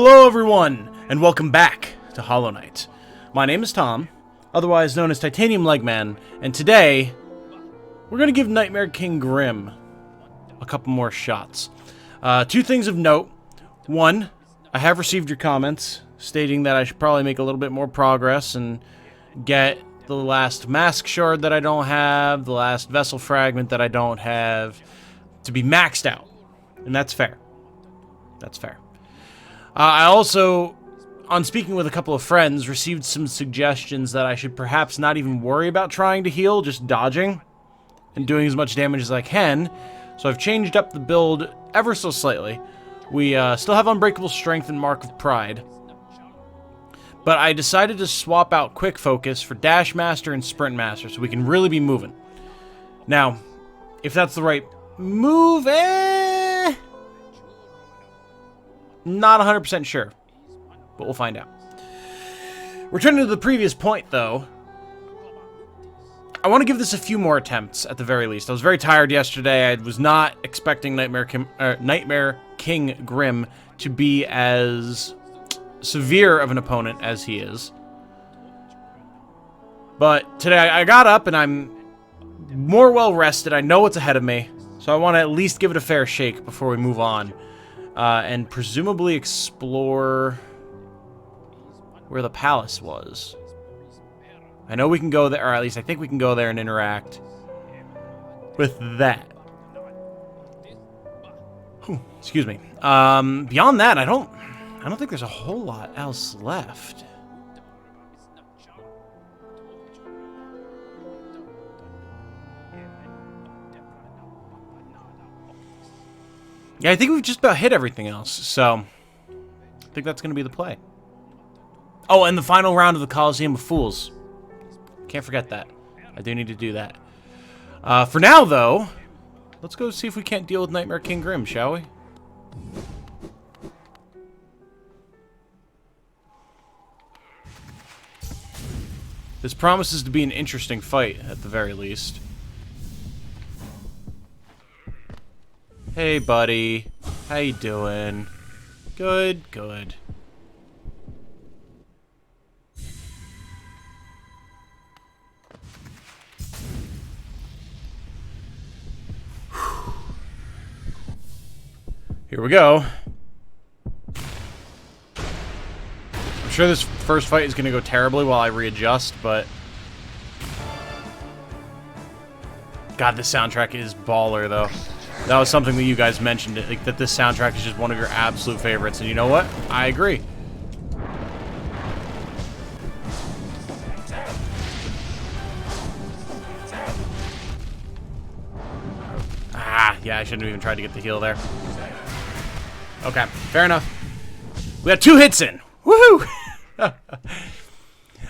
Hello everyone, and welcome back to Hollow Knight. My name is Tom, otherwise known as Titanium Legman, and today, we're going to give Nightmare King Grimm a couple more shots. Two things of note. One, I have received your comments stating that I should probably make a little bit more progress and get the last mask shard that I don't have, the last vessel fragment that I don't have, to be maxed out. And that's fair. That's fair. I also, on speaking with a couple of friends, received some suggestions that I should perhaps not even worry about trying to heal, just dodging and doing as much damage as I can. So I've changed up the build ever so slightly. We still have Unbreakable Strength and Mark of Pride. But I decided to swap out Quick Focus for Dash Master and Sprint Master so we can really be moving. Now, if that's the right move, not 100% sure, but we'll find out. Returning to the previous point, though, I want to give this a few more attempts, at the very least. I was very tired yesterday. I was not expecting Nightmare King Grimm to be as severe of an opponent as he is. But today I got up, and I'm more well-rested. I know what's ahead of me, so I want to at least give it a fair shake before we move on. And presumably explore where the palace was. I know we can go there, or at least I think we can go there and interact with that. Whew, excuse me. Beyond that, I don't think there's a whole lot else left. Yeah, I think we've just about hit everything else, so I think that's going to be the play. Oh, and the final round of the Coliseum of Fools. Can't forget that. I do need to do that. For now, though, let's go see if we can't deal with Nightmare King Grimm, shall we? This promises to be an interesting fight, at the very least. Hey, buddy. How you doing? Good, good. Here we go. I'm sure this first fight is going to go terribly while I readjust, but... God, this soundtrack is baller, though. That was something that you guys mentioned, like, that this soundtrack is just one of your absolute favorites, and you know what? I agree. Ah, yeah, I shouldn't have even tried to get the heal there. Okay, fair enough. We got 2 hits in. Woohoo!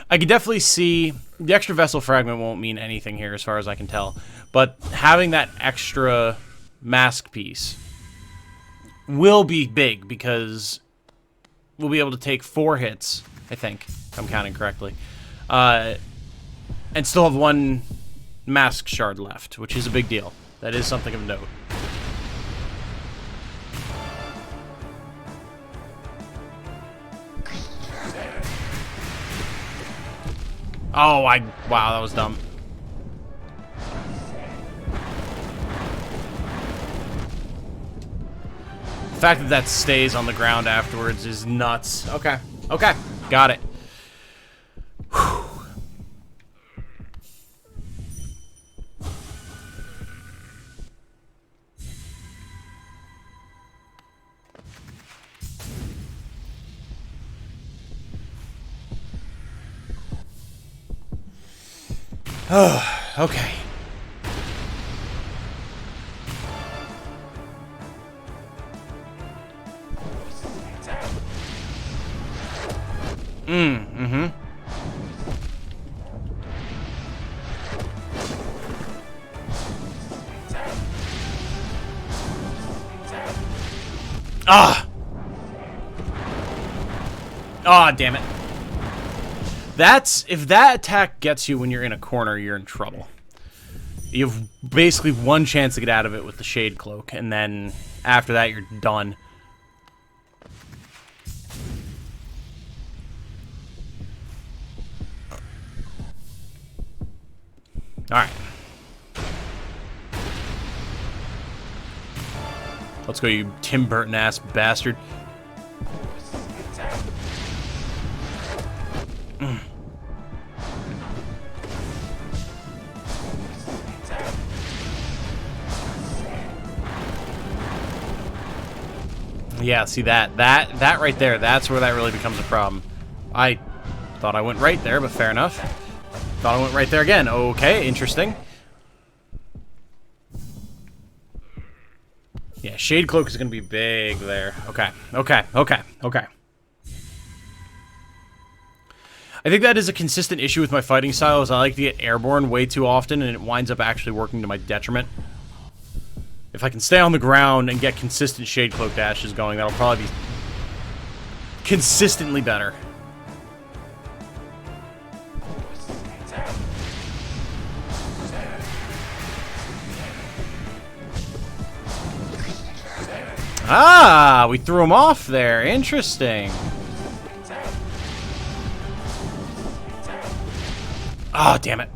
I could definitely see the extra vessel fragment won't mean anything here as far as I can tell, but having that extra mask piece will be big because we'll be able to take 4 hits, I think, if I'm counting correctly, and still have 1 mask shard left, which is a big deal. That is something of note. Oh, wow, that was dumb. The fact that that stays on the ground afterwards is nuts. Okay, okay, got it. Whew. Okay. Mm-hmm. Ah! Ah, damn it. If that attack gets you when you're in a corner, you're in trouble. You have basically 1 chance to get out of it with the Shade Cloak, and then after that, you're done. Alright. Let's go, you Tim Burton-ass bastard. Yeah, see that right there, that's where that really becomes a problem. I thought I went right there, but fair enough. Thought I went right there again. Okay, interesting. Yeah, Shade Cloak is going to be big there. Okay, okay, okay, okay. I think that is a consistent issue with my fighting style, is I like to get airborne way too often, and it winds up actually working to my detriment. If I can stay on the ground and get consistent Shade Cloak dashes going, that'll probably be consistently better. Ah, we threw him off there. Interesting. Oh, damn it.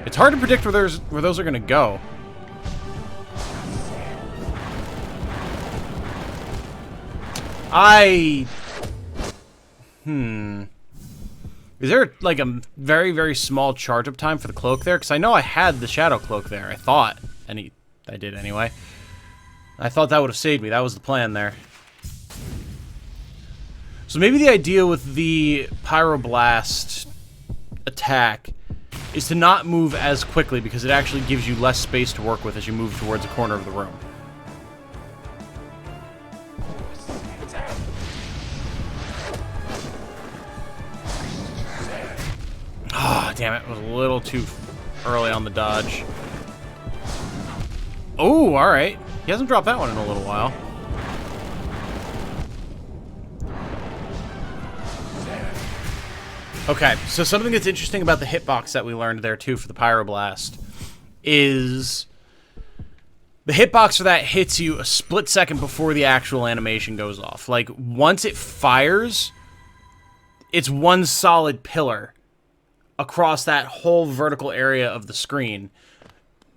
It's hard to predict where those are going to go. Is there, like, a very, very small charge-up time for the cloak there? Because I know I had the Shadow Cloak there. I thought. I did anyway. I thought that would have saved me. That was the plan there. So maybe the idea with the Pyroblast attack is to not move as quickly, because it actually gives you less space to work with as you move towards a corner of the room. Ah, damn it. It was a little too early on the dodge. Oh, alright. He hasn't dropped that one in a little while. Okay, so something that's interesting about the hitbox that we learned there, too, for the Pyroblast, is the hitbox for that hits you a split second before the actual animation goes off. Like, once it fires, it's one solid pillar across that whole vertical area of the screen,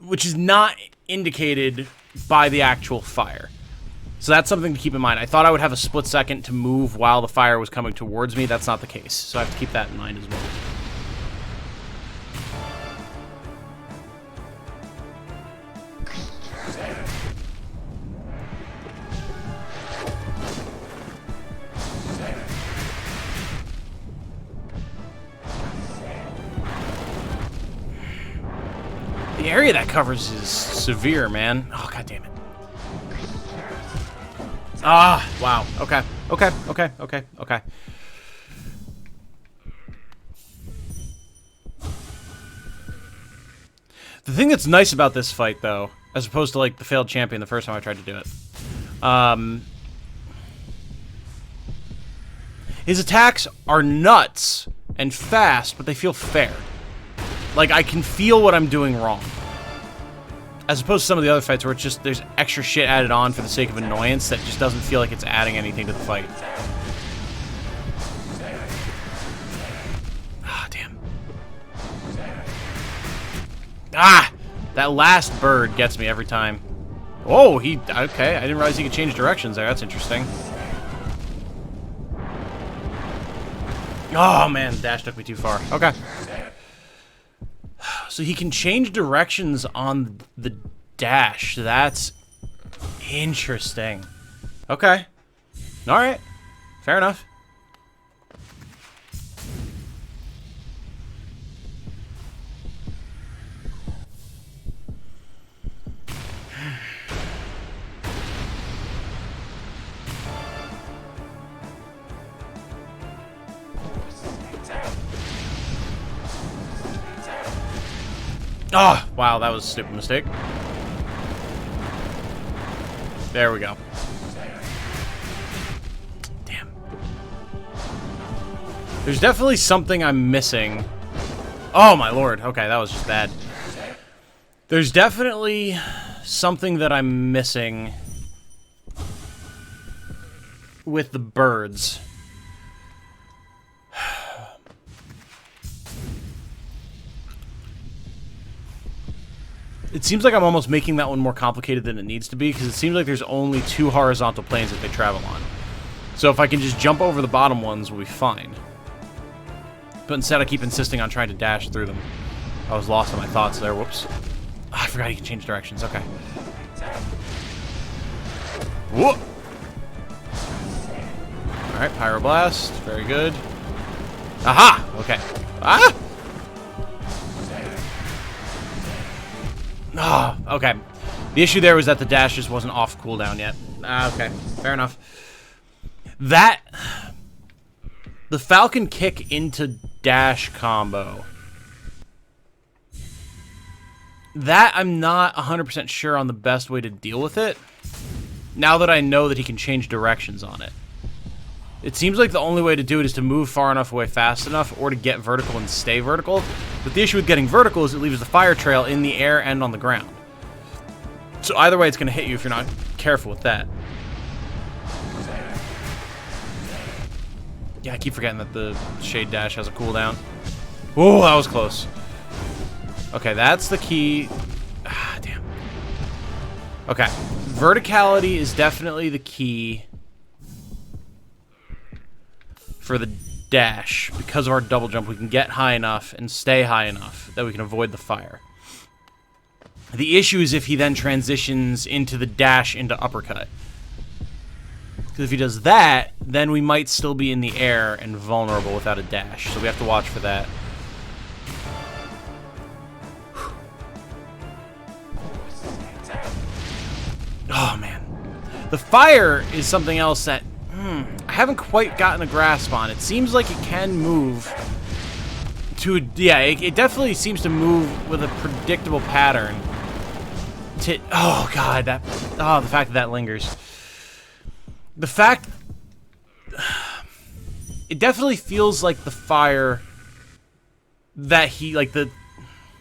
which is not indicated by the actual fire. So that's something to keep in mind. I thought I would have a split second to move while the fire was coming towards me. That's not the case. So I have to keep that in mind as well. The area that covers is severe, man. Oh, god damn it. Ah, wow. Okay. Okay, okay, okay, okay. The thing that's nice about this fight, though, as opposed to, like, the failed champion the first time I tried to do it, his attacks are nuts and fast, but they feel fair. Like, I can feel what I'm doing wrong. As opposed to some of the other fights where it's just, there's extra shit added on for the sake of annoyance that just doesn't feel like it's adding anything to the fight. Ah, damn. Ah! That last bird gets me every time. Oh, okay, I didn't realize he could change directions there. That's interesting. Oh, man, the dash took me too far. Okay. So he can change directions on the dash. That's interesting. Okay. Alright. Fair enough. Oh, wow, that was a stupid mistake. There we go. Damn. There's definitely something I'm missing. Oh, my lord. Okay, that was just bad. There's definitely something that I'm missing with the birds. It seems like I'm almost making that one more complicated than it needs to be, because it seems like there's only 2 horizontal planes that they travel on. So if I can just jump over the bottom ones, we'll be fine. But instead I keep insisting on trying to dash through them. I was lost in my thoughts there, whoops. Oh, I forgot you can change directions, okay. Whoop! Alright, Pyroblast, very good. Aha! Okay. Ah! Ah, okay. The issue there was that the dash just wasn't off cooldown yet. Ah, okay. Fair enough. The Falcon kick into dash combo. That I'm not 100% sure on the best way to deal with it. Now that I know that he can change directions on it. It seems like the only way to do it is to move far enough away fast enough, or to get vertical and stay vertical. But the issue with getting vertical is it leaves the fire trail in the air and on the ground. So either way, it's going to hit you if you're not careful with that. Yeah, I keep forgetting that the Shade Dash has a cooldown. Oh, that was close. Okay, that's the key. Ah, damn. Okay. Verticality is definitely the key for the dash. Because of our double jump, we can get high enough and stay high enough that we can avoid the fire. The issue is if he then transitions into the dash into uppercut. Because if he does that, then we might still be in the air and vulnerable without a dash. So we have to watch for that. Oh, man. The fire is something else that I haven't quite gotten a grasp on. It seems like it can move to... Yeah, it definitely seems to move with a predictable pattern. Oh, God. The fact that lingers. The fact... It definitely feels like the fire that he... Like the...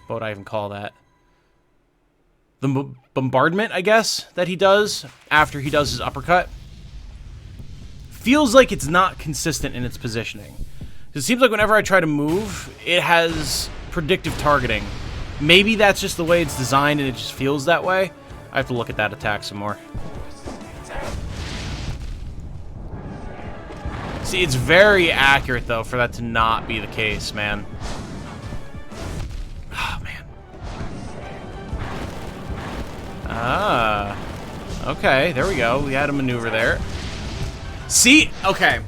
What would I even call that? The bombardment, I guess, that he does after he does his uppercut. Feels like it's not consistent in its positioning. It seems like whenever I try to move, it has predictive targeting. Maybe that's just the way it's designed and it just feels that way. I have to look at that attack some more. See, it's very accurate, though, for that to not be the case, man. Oh, man. Ah. Okay, there we go. We had a maneuver there. See? Okay.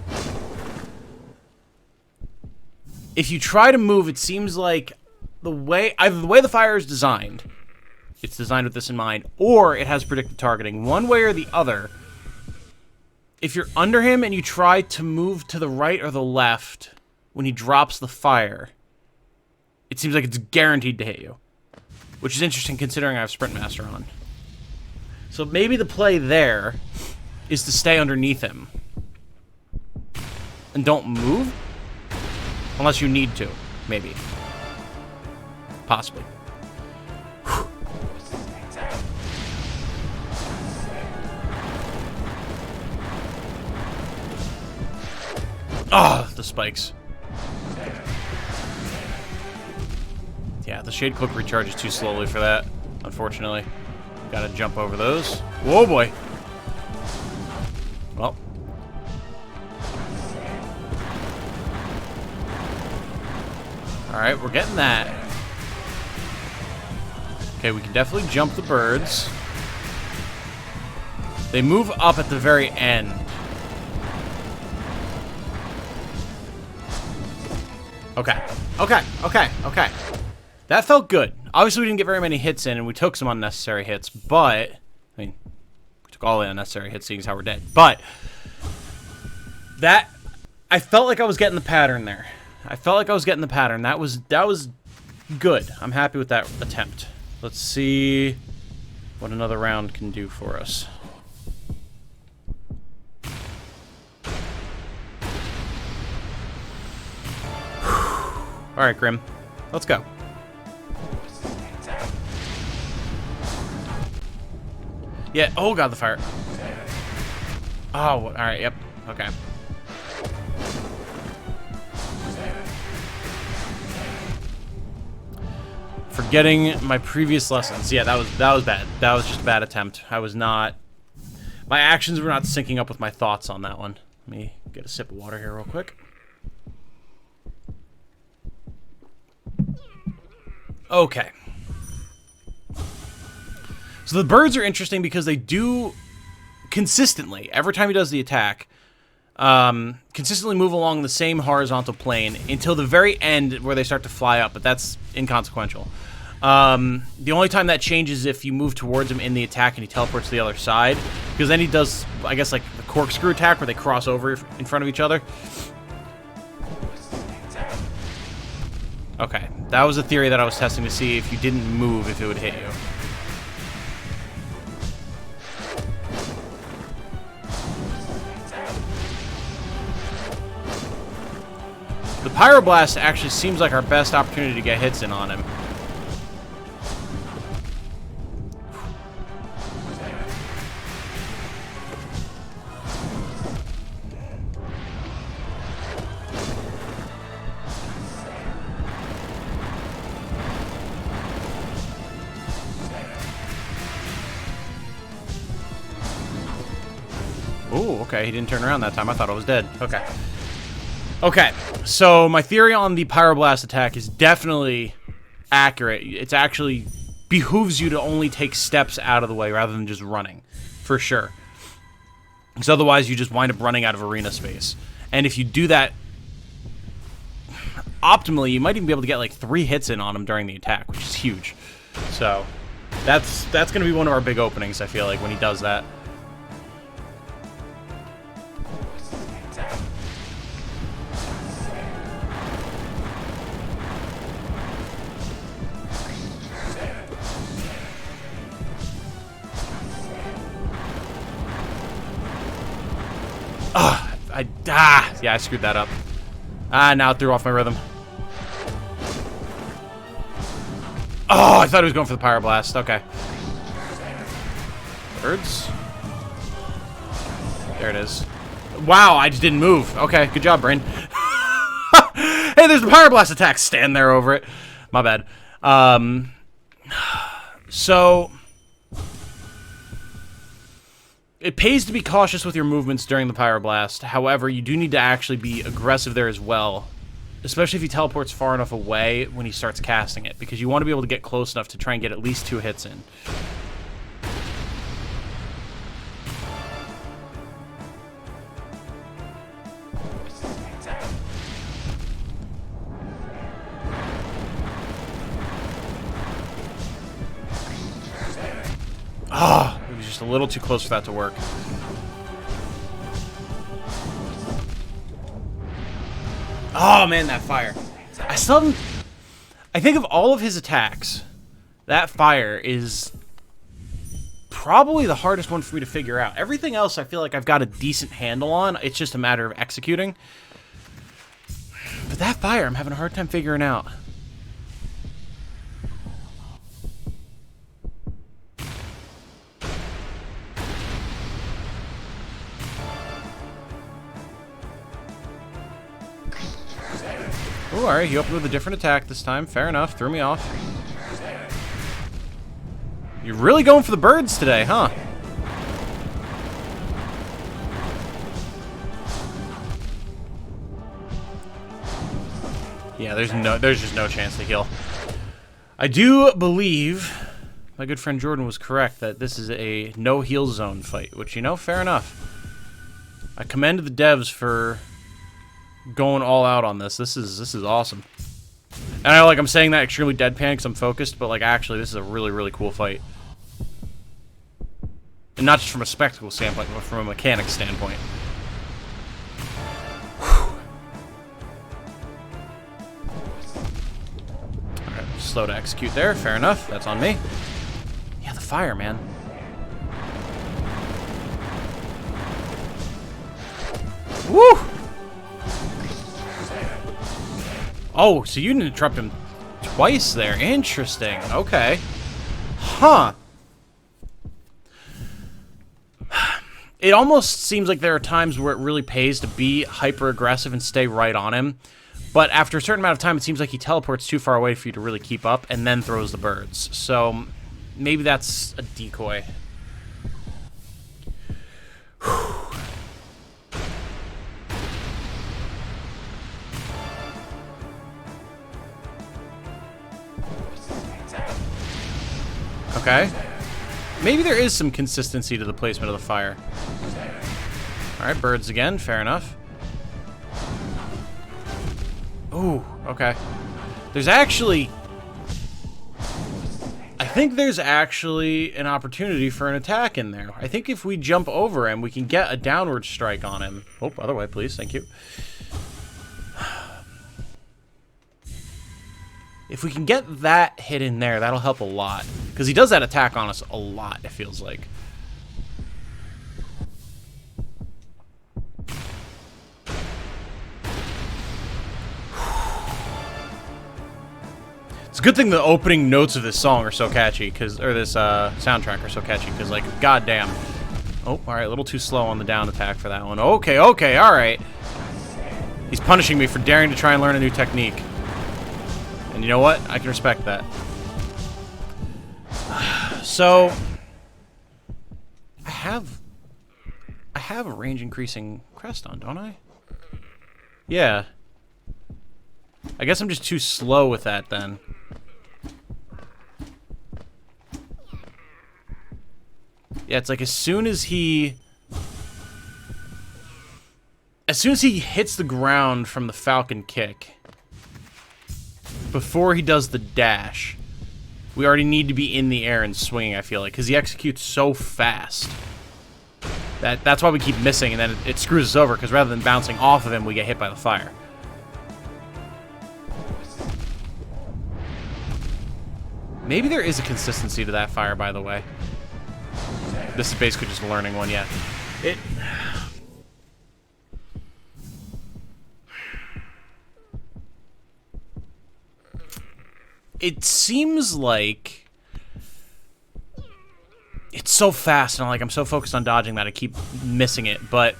If you try to move, it seems like either the way the fire is designed, it's designed with this in mind, or it has predictive targeting. One way or the other, if you're under him and you try to move to the right or the left when he drops the fire, it seems like it's guaranteed to hit you. Which is interesting considering I have Sprint Master on. So maybe the play there is to stay underneath him. And don't move? Unless you need to, maybe. Possibly. Ah, the spikes. Yeah, the Shade Cloak recharges too slowly for that, unfortunately. Gotta jump over those. Whoa, boy. Well. Alright, we're getting that. Okay, we can definitely jump the birds. They move up at the very end. Okay. Okay. That felt good. Obviously, we didn't get very many hits in, and we took some unnecessary hits, but... I mean, we took all the unnecessary hits, seeing as how we're dead. But... That... I felt like I was getting the pattern there. That was good. I'm happy with that attempt. Let's see what another round can do for us. Alright, Grimm. Let's go. Yeah, oh god, the fire. Oh, alright, yep. Okay. For Forgetting my previous lessons. Yeah, that was bad. That was just a bad attempt. I was not... My actions were not syncing up with my thoughts on that one. Let me get a sip of water here real quick. Okay. So the birds are interesting because they do consistently, every time he does the attack, consistently move along the same horizontal plane until the very end where they start to fly up, but that's inconsequential. The only time that changes is if you move towards him in the attack and he teleports to the other side, because then he does, I guess, like the corkscrew attack where they cross over in front of each other. Okay, that was a theory that I was testing to see if you didn't move, if it would hit you. The Pyroblast actually seems like our best opportunity to get hits in on him. Ooh, okay, he didn't turn around that time. I thought I was dead. Okay. Okay, so my theory on the Pyroblast attack is definitely accurate. It's actually behooves you to only take steps out of the way rather than just running, for sure. Because otherwise you just wind up running out of arena space. And if you do that optimally, you might even be able to get like 3 hits in on him during the attack, which is huge. So that's going to be one of our big openings, I feel like, when he does that. Yeah, I screwed that up. Now it threw off my rhythm. Oh, I thought he was going for the Pyroblast. Okay. Birds. There it is. Wow, I just didn't move. Okay, good job, brain. Hey, there's the Pyroblast attack. Stand there over it. My bad. So... It pays to be cautious with your movements during the Pyroblast. However, you do need to actually be aggressive there as well. Especially if he teleports far enough away when he starts casting it. Because you want to be able to get close enough to try and get at least 2 hits in. Ah! It was just a little too close for that to work. Oh man, that fire. I still haven't... I think of all of his attacks, that fire is probably the hardest one for me to figure out. Everything else I feel like I've got a decent handle on. It's just a matter of executing. But that fire, I'm having a hard time figuring out. Oh, alright, he opened with a different attack this time. Fair enough, threw me off. You're really going for the birds today, huh? Yeah, there's just no chance to heal. I do believe my good friend Jordan was correct that this is a no heal zone fight, which, you know, fair enough. I commend the devs for going all out on this. This is awesome. And I'm saying that extremely deadpan because I'm focused, but like actually this is a really, really cool fight. And not just from a spectacle standpoint, but from a mechanics standpoint. Alright, slow to execute there, fair enough. That's on me. Yeah, the fire, man. Woo! Oh, so you didn't interrupt him twice there. Interesting. Okay. Huh. It almost seems like there are times where it really pays to be hyper-aggressive and stay right on him. But after a certain amount of time, it seems like he teleports too far away for you to really keep up, and then throws the birds. So maybe that's a decoy. Okay. Maybe there is some consistency to the placement of the fire. Alright, birds again. Fair enough. Ooh, okay. There's actually... I think there's actually an opportunity for an attack in there. I think if we jump over him, we can get a downward strike on him. Oh, other way, please. Thank you. If we can get that hit in there, that'll help a lot. Because he does that attack on us a lot, it feels like. It's a good thing the opening notes of this song are so catchy, or this soundtrack are so catchy, because, like, goddamn. Oh, alright, a little too slow on the down attack for that one. Okay, okay, alright. He's punishing me for daring to try and learn a new technique. And you know what? I can respect that. So, I have a range increasing crest on, don't I? Yeah. I guess I'm just too slow with that then. Yeah, it's like as soon as he hits the ground from the falcon kick, before he does the dash, we already need to be in the air and swinging, I feel like, because he executes so fast. That's why we keep missing, and then it screws us over, because rather than bouncing off of him, we get hit by the fire. Maybe there is a consistency to that fire, by the way. This is basically just learning one, yeah. It seems like it's so fast, and I'm so focused on dodging that I keep missing it, but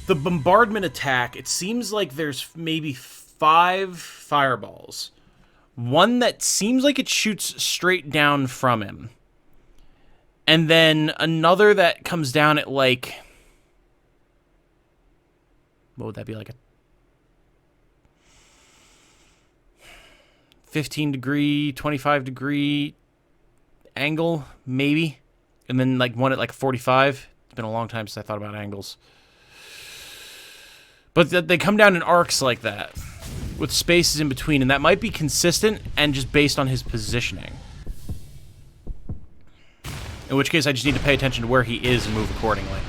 the bombardment attack, it seems like there's maybe 5 fireballs. One that seems like it shoots straight down from him. And then another that comes down at, like... What would that be, like a 15-degree, 25-degree angle, maybe? And then, like, one at, like, 45. It's been a long time since I thought about angles. But they come down in arcs like that, with spaces in between, and that might be consistent and just based on his positioning. In which case, I just need to pay attention to where he is and move accordingly.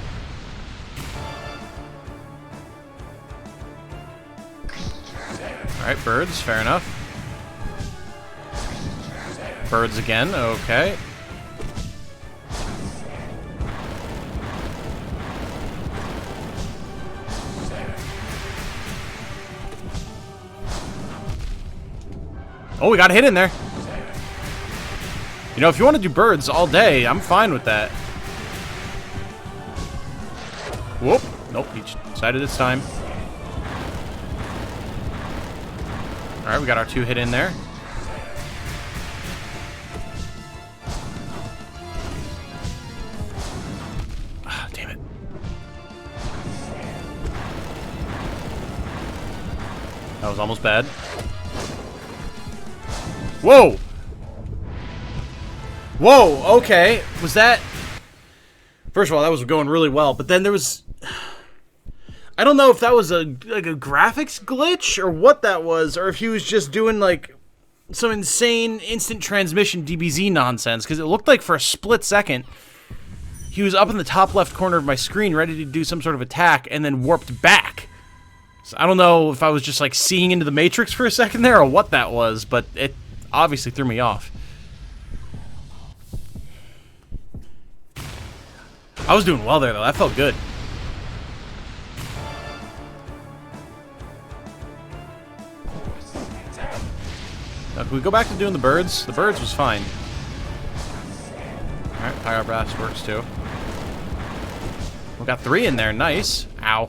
Alright, birds, fair enough. Birds again, okay. Oh, we got a hit in there. You know, if you want to do birds all day, I'm fine with that. Whoop. Nope, he decided it's time. Alright, we got our 2 hit in there. Ah, damn it. That was almost bad. Whoa! Whoa, okay. Was that... First of all, that was going really well, but then there was... I don't know if that was like a graphics glitch or what that was, or if he was just doing, like, some insane instant transmission DBZ nonsense, because it looked like for a split second he was up in the top left corner of my screen ready to do some sort of attack and then warped back. So I don't know if I was just, like, seeing into the Matrix for a second there or what that was, but it obviously threw me off. I was doing well there, though. That felt good. Now, can we go back to doing the birds? The birds was fine. Alright, Pyro Blast works, too. We got 3 in there. Nice. Ow.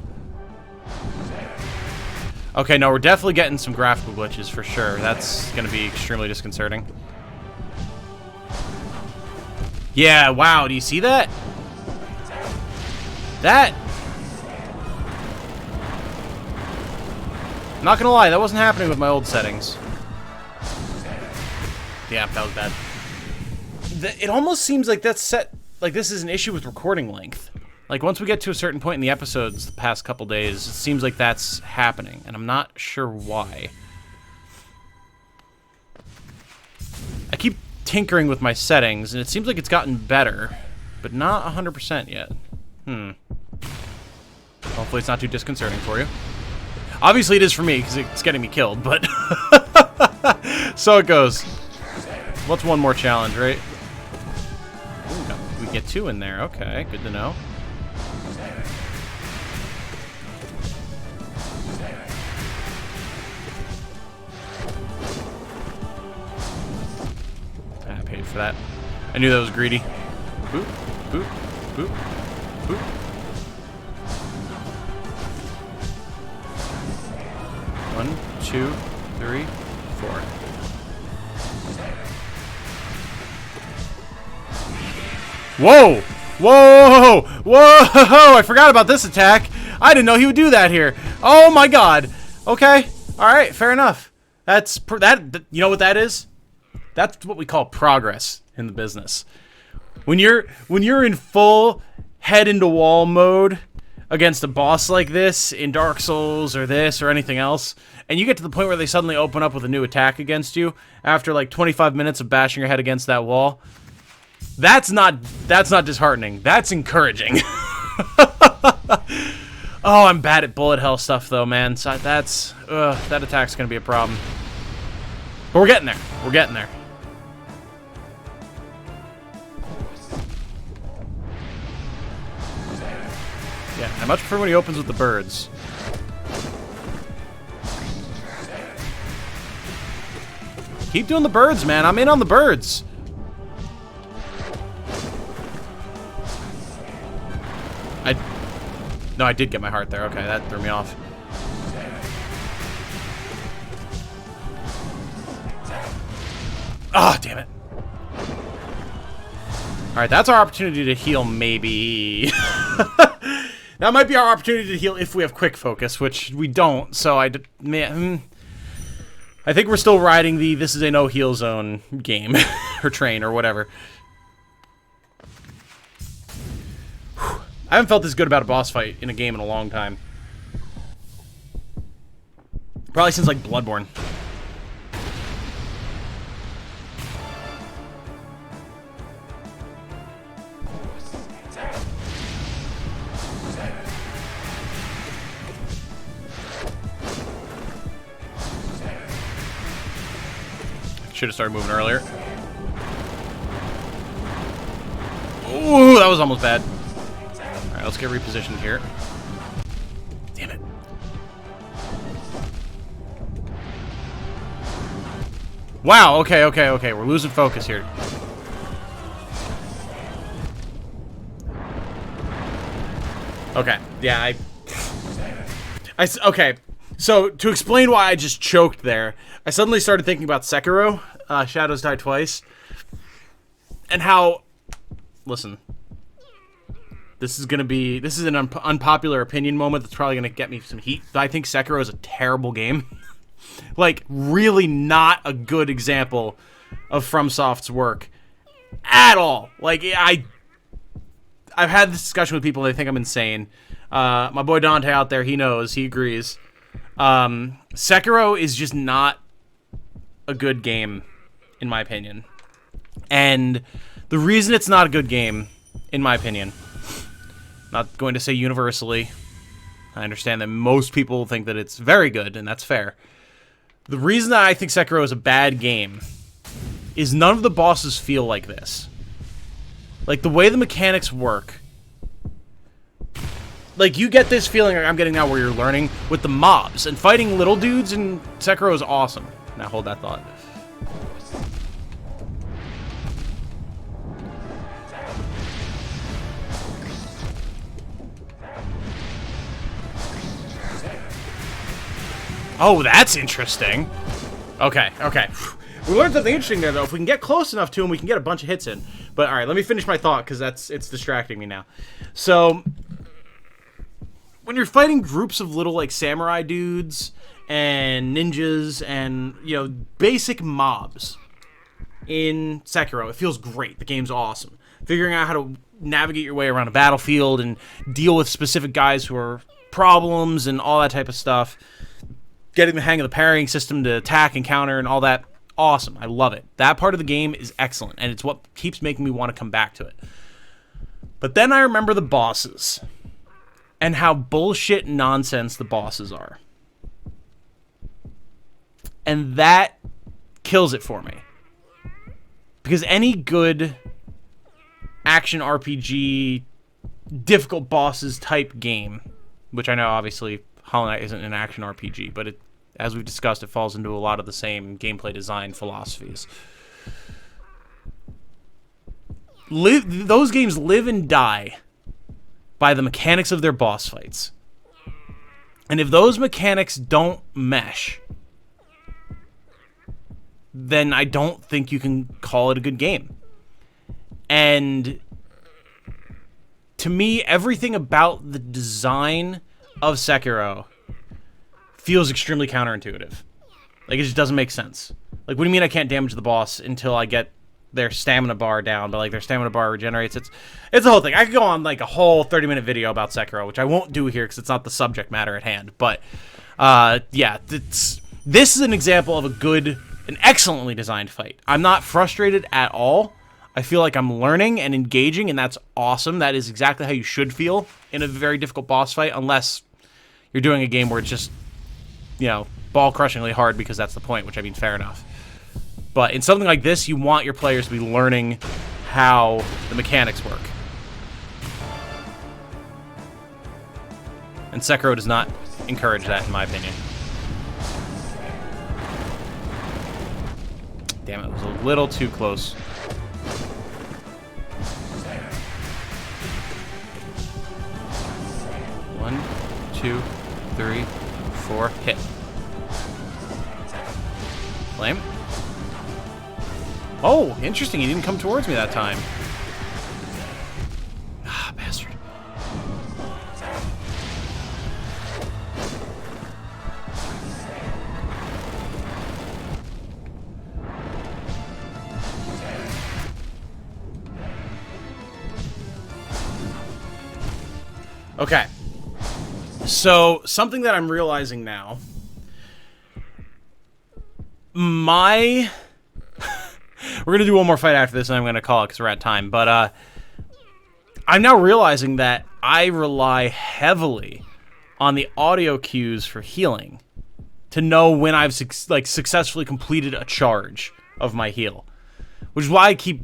Okay, no, we're definitely getting some graphical glitches for sure. That's going to be extremely disconcerting. Yeah, wow, do you see that? Not gonna lie, that wasn't happening with my old settings. Yeah, that was bad. It almost seems like that's set... Like, this is an issue with recording length. Like, once we get to a certain point in the episodes the past couple days, it seems like that's happening, and I'm not sure why. I keep tinkering with my settings, and it seems like it's gotten better, but not 100% yet. Hopefully it's not too disconcerting for you. Obviously it is for me, because it's getting me killed, but... So it goes. What's one more challenge, right? Ooh, we get 2 in there. Okay, good to know. I paid for that. I knew that was greedy. Boop, boop, boop, boop. One, 2, 3, 4. Whoa! Whoa! Whoa! I forgot about this attack. I didn't know he would do that here. Oh my god. Okay. All right. Fair enough. That's that. You know what that is? That's what we call progress in the business. When you're in full head into wall mode against a boss like this in Dark Souls or this or anything else, and you get to the point where they suddenly open up with a new attack against you after like 25 minutes of bashing your head against that wall, that's not disheartening. That's encouraging. Oh, I'm bad at bullet hell stuff though, man. So that attack's gonna be a problem. But we're getting there. We're getting there. Yeah, I much prefer when he opens with the birds. Keep doing the birds, man. I'm in on the birds. No, I did get my heart there. Okay, that threw me off. Ah, oh, damn it. Alright, that's our opportunity to heal, maybe. That might be our opportunity to heal if we have quick focus, which we don't, so I think we're still riding the this is a no-heal zone game. Or train, or whatever. I haven't felt this good about a boss fight in a game in a long time. Probably since, like, Bloodborne. Should have started moving earlier. Ooh, that was almost bad. Alright, let's get repositioned here. Damn it. Wow, okay. We're losing focus here. Okay, yeah, okay. So, to explain why I just choked there, I suddenly started thinking about Sekiro, Shadows Die Twice, and how... Listen. This is an unpopular opinion moment that's probably going to get me some heat, but I think Sekiro is a terrible game. Like, really not a good example of FromSoft's work at all. Like, I've had this discussion with people, and they think I'm insane. My boy Dante out there, he knows, he agrees. Sekiro is just not a good game, in my opinion. And the reason it's not a good game, in my opinion, not going to say universally, I understand that most people think that it's very good, and that's fair. The reason that I think Sekiro is a bad game is none of the bosses feel like this. Like, the way the mechanics work, like, you get this feeling like I'm getting now where you're learning with the mobs, and fighting little dudes in Sekiro is awesome. Now hold that thought. Oh, that's interesting. Okay, okay. We learned something interesting there, though. If we can get close enough to him, we can get a bunch of hits in. But, all right, let me finish my thought, because it's distracting me now. So, when you're fighting groups of little, like, samurai dudes and ninjas and, you know, basic mobs in Sekiro, it feels great. The game's awesome. Figuring out how to navigate your way around a battlefield and deal with specific guys who are problems and all that type of stuff. Getting the hang of the parrying system to attack and counter and all that. Awesome. I love it. That part of the game is excellent, and it's what keeps making me want to come back to it. But then I remember the bosses and how bullshit nonsense the bosses are. And that kills it for me. Because any good action RPG, difficult bosses type game, which I know obviously Hollow Knight isn't an action RPG, but it, as we've discussed, it falls into a lot of the same gameplay design philosophies. Those games live and die by the mechanics of their boss fights. And if those mechanics don't mesh, then I don't think you can call it a good game. And to me, everything about the design of Sekiro feels extremely counterintuitive. Like, it just doesn't make sense. Like, what do you mean I can't damage the boss until I get their stamina bar down, but, like, their stamina bar regenerates? It's the whole thing. I could go on, like, a whole 30-minute video about Sekiro, which I won't do here because it's not the subject matter at hand. But, yeah, this is an example of an excellently designed fight. I'm not frustrated at all. I feel like I'm learning and engaging, and that's awesome. That is exactly how you should feel in a very difficult boss fight, unless you're doing a game where it's just, you know, ball-crushingly hard because that's the point, which, I mean, fair enough. But in something like this, you want your players to be learning how the mechanics work. And Sekiro does not encourage that, in my opinion. Damn it, it was a little too close. One, two, three, four, hit. Flame. Oh, interesting, he didn't come towards me that time. Ah, bastard. Okay. So, something that I'm realizing now. We're going to do one more fight after this, and I'm going to call it because we're at time. But, I'm now realizing that I rely heavily on the audio cues for healing to know when I've successfully completed a charge of my heal. Which is why I keep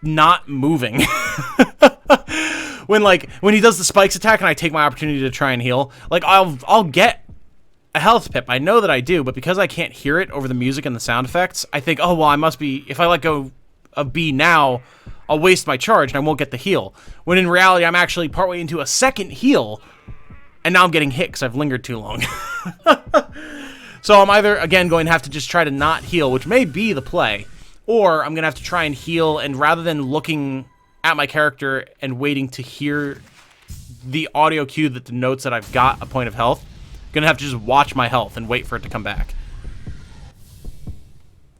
not moving. When he does the spikes attack and I take my opportunity to try and heal, like, I'll get a health pip. I know that I do, but because I can't hear it over the music and the sound effects, I think, oh, well, I must be, if I let go of B now, I'll waste my charge and I won't get the heal. When in reality, I'm actually partway into a second heal, and now I'm getting hit because I've lingered too long. So I'm either, again, going to have to just try to not heal, which may be the play, or I'm going to have to try and heal, and rather than looking at my character and waiting to hear the audio cue that denotes that I've got a point of health, I'm going to have to just watch my health and wait for it to come back.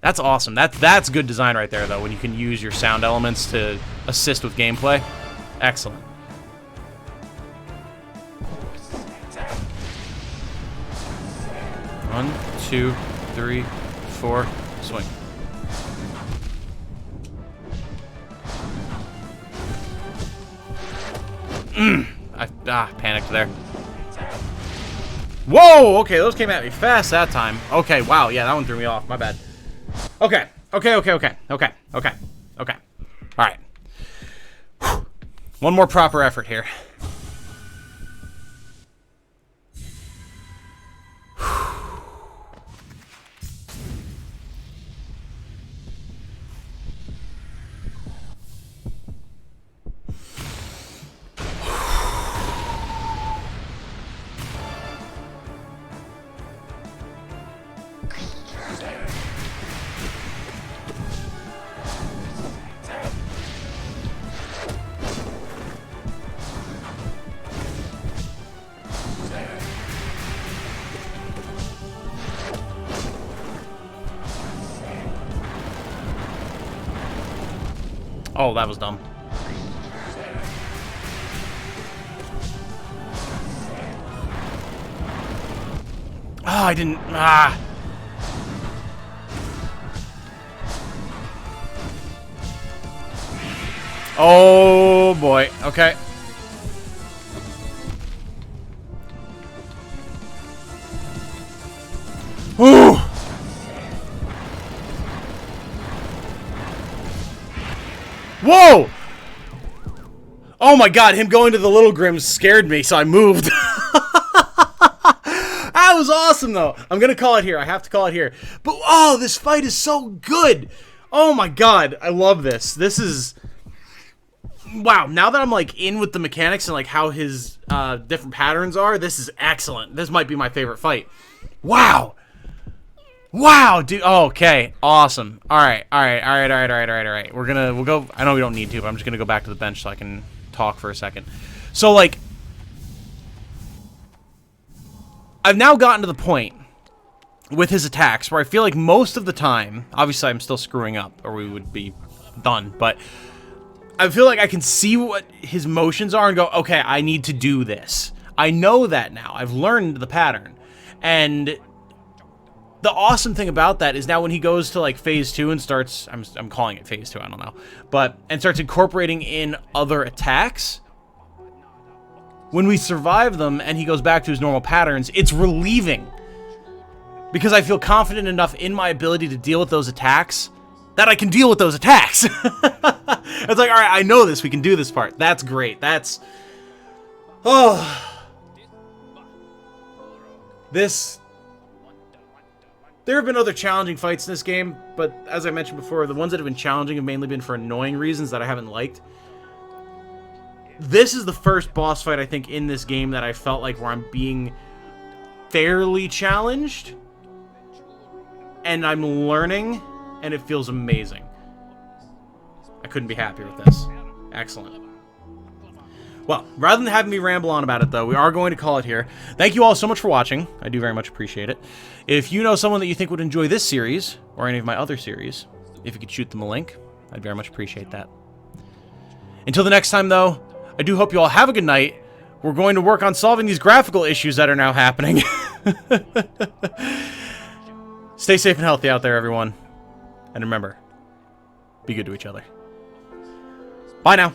That's awesome. That's good design right there, though, when you can use your sound elements to assist with gameplay. Excellent. One, two, three, four, swing. I panicked there. Whoa! Okay, those came at me fast that time. Okay, wow, yeah, that one threw me off. My bad. Okay. Alright. One more proper effort here. Oh, that was dumb. Oh, I didn't... Ah! Oh, boy. Okay. Ooh! Whoa! Oh my god, him going to the little Grimm scared me, so I moved. That was awesome, though. I'm gonna call it here. I have to call it here. But, oh, this fight is so good. Oh my god, I love this. This is... Wow, now that I'm, like, in with the mechanics and, like, how his different patterns are, this is excellent. This might be my favorite fight. Wow! Wow, dude. Oh, okay. Awesome. Alright. We'll go... I know we don't need to, but I'm just gonna go back to the bench so I can talk for a second. So, like... I've now gotten to the point with his attacks where I feel like most of the time... Obviously, I'm still screwing up, or we would be done, but... I feel like I can see what his motions are and go, okay, I need to do this. I know that now. I've learned the pattern. And the awesome thing about that is now when he goes to, like, phase 2 and starts... I'm calling it phase 2, I don't know. And starts incorporating in other attacks... When we survive them and he goes back to his normal patterns, it's relieving. Because I feel confident enough in my ability to deal with those attacks that I can deal with those attacks. It's like, alright, I know this. We can do this part. That's great. That's... Oh. This... There have been other challenging fights in this game, but as I mentioned before, the ones that have been challenging have mainly been for annoying reasons that I haven't liked. This is the first boss fight, I think, in this game that I felt like where I'm being fairly challenged. And I'm learning, and it feels amazing. I couldn't be happier with this. Excellent. Well, rather than having me ramble on about it, though, we are going to call it here. Thank you all so much for watching. I do very much appreciate it. If you know someone that you think would enjoy this series, or any of my other series, if you could shoot them a link, I'd very much appreciate that. Until the next time, though, I do hope you all have a good night. We're going to work on solving these graphical issues that are now happening. Stay safe and healthy out there, everyone. And remember, be good to each other. Bye now.